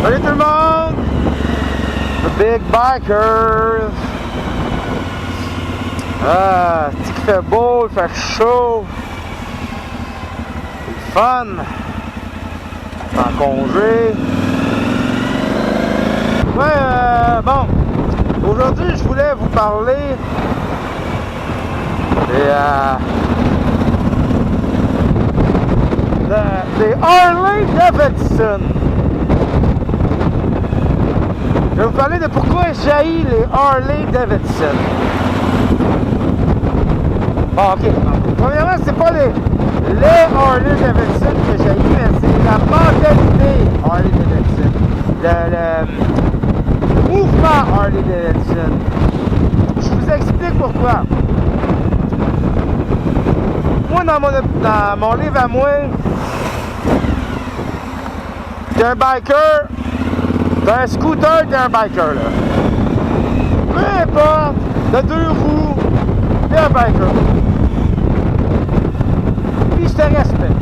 Salut tout le monde! The Big Bikers! Ah, c'est qu'il fait beau, il fait chaud. C'est fun. En congé. Ouais, bon. Aujourd'hui, je voulais vous parler des Harley Davidson. Je vais vous parler de pourquoi j'haïs les Harley Davidson. Bon, ok. Premièrement, c'est pas les Harley Davidson que j'haïs, mais c'est la mentalité Harley Davidson. Le mouvement Harley Davidson. Je vous explique pourquoi. Moi, dans mon livre à moi, t'es un biker, t'as un scooter, t'es un biker, là. Peu importe, t'as 2 roues, t'es un biker. Puis je te respecte.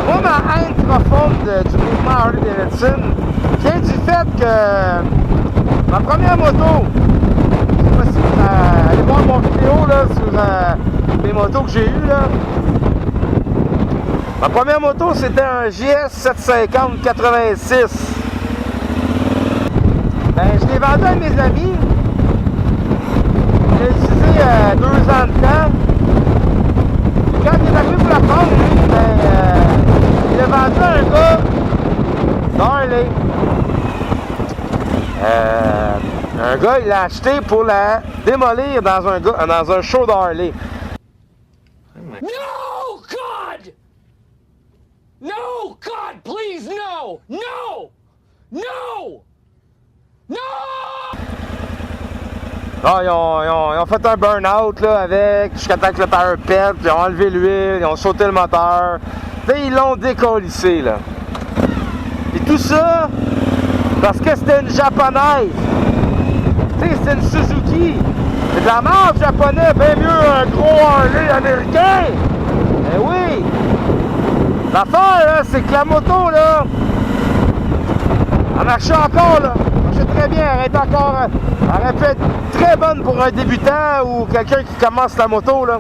Moi, ma haine profonde du mouvement Harley Davidson vient du fait que ma première moto, je sais pas si vous allez voir mon vidéo là, sur les motos que j'ai eues là. Ma première moto, c'était un JS 750 86. Ben, je l'ai vendu à mes amis. J'ai utilisé 2 ans de temps. Et quand il est arrivé pour la prendre, ben, il l'a vendu à un gars d'Harley. Un gars, il l'a acheté pour la démolir dans un show d'Harley. No, God! No, God, please, no! No! No! No! Ah, ils ont fait un burn-out là, avec, jusqu'à temps que le power pète, puis ils ont enlevé l'huile, ils ont sauté le moteur. Là, ils l'ont décollissé, là. Et tout ça, parce que c'était une japonaise. Tu sais, c'est une Suzuki. C'est de la marque japonais, bien mieux un gros Harley américain. Eh oui! L'affaire, là, c'est que la moto, là, elle marchait encore, là. Elle marchait très bien. Elle est encore... Elle aurait pu être très bonne pour un débutant ou quelqu'un qui commence la moto, là.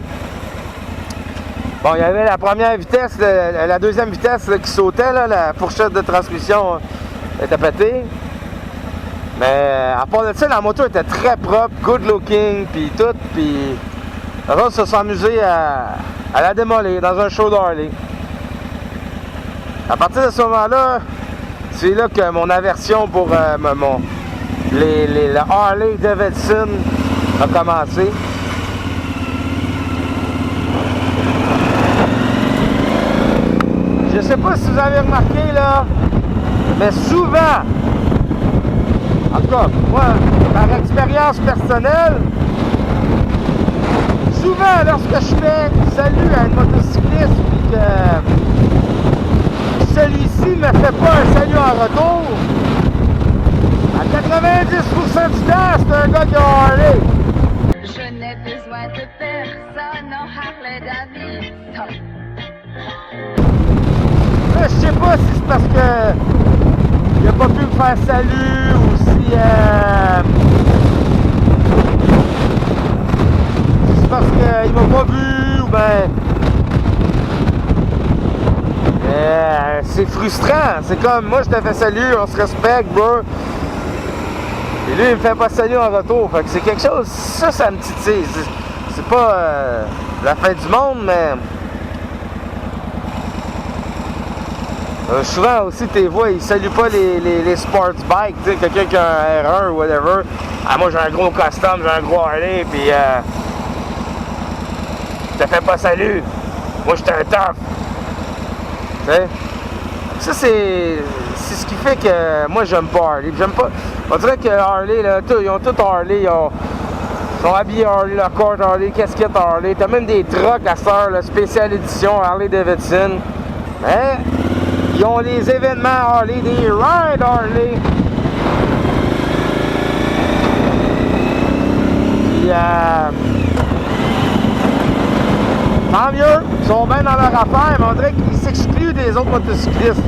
Bon, il y avait la première vitesse, la deuxième vitesse là, qui sautait, là, la fourchette de transmission était pétée. Mais à part de ça, la moto était très propre, good looking, puis tout, puis les autres se sont amusés à la démolir dans un show d'Harley. À partir de ce moment-là, c'est là que mon aversion pour le Harley Davidson a commencé. Je sais pas si vous avez remarqué là, mais souvent, en tout cas, moi, par expérience personnelle, souvent lorsque je fais salut à un motocycliste et que celui-ci ne me fait pas un salut en retour, à 90% du temps, c'est un gars qui a Harley. Je n'ai besoin de personne en Harley Davidson. Là, je sais pas si c'est parce que il a pas pu me faire salut ou si c'est parce qu'il m'a pas vu ou ben c'est frustrant. C'est comme moi je te fais salut, on se respecte, bro. Et lui il me fait pas salut en retour. Fait que c'est quelque chose, ça me titille. C'est pas la fin du monde, mais souvent aussi, tes voix, ils saluent pas les sports bikes, tu sais, quelqu'un qui a un R1 ou whatever. Ah, moi, j'ai un gros custom, j'ai un gros Harley, puis je te fais pas salut. Moi, j'étais un tough. Tu sais? Ça, c'est ce qui fait que moi, j'aime pas Harley. J'aime pas... On dirait que Harley, là, ils ont tout Harley, ils sont habillés Harley, leur corde Harley, casquette Harley. T'as même des trucks à cette heure, spéciale édition Harley Davidson. Mais... ils ont les événements Harley, des rides Harley. Puis, tant mieux, sont bien dans leur affaire, mais on dirait qu'ils s'excluent des autres motocyclistes.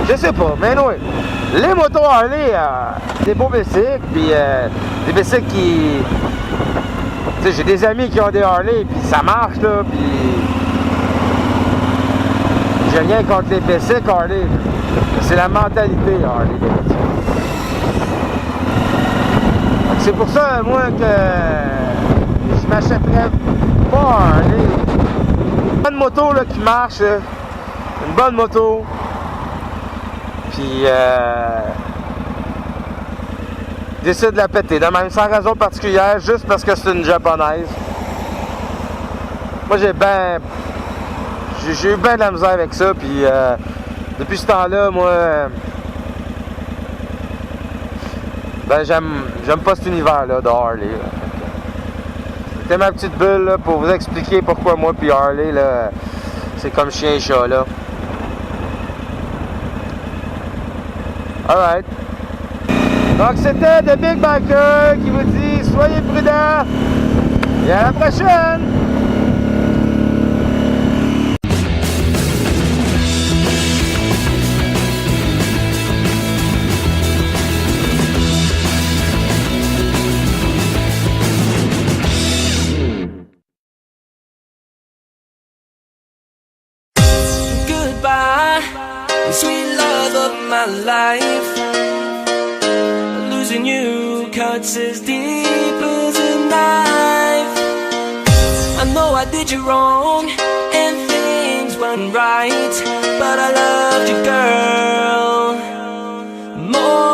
Je sais pas, mais non. Les motos Harley, des beaux bicycles, puis des bicycles qui... Tu sais, j'ai des amis qui ont des Harley, puis ça marche, là, puis... J'ai rien contre les bicycles Harley. C'est la mentalité Harley. C'est pour ça, moi, que je m'achèterais pas Harley. Une bonne moto là, qui marche, là. Une bonne moto. Puis, décide de la péter, de même, sans raison particulière, juste parce que c'est une japonaise. Moi, j'ai eu bien de la misère avec ça, puis depuis ce temps-là, moi, ben j'aime pas cet univers-là de Harley. C'était ma petite bulle là, pour vous expliquer pourquoi moi puis Harley, là, c'est comme chien et chat, là. Alright. Donc c'était The Big Biker qui vous dit soyez prudents et à la prochaine! Goodbye, sweet love of my life. Losing you cuts as deep as a knife. I know I did you wrong and things went right, but I loved you, girl, more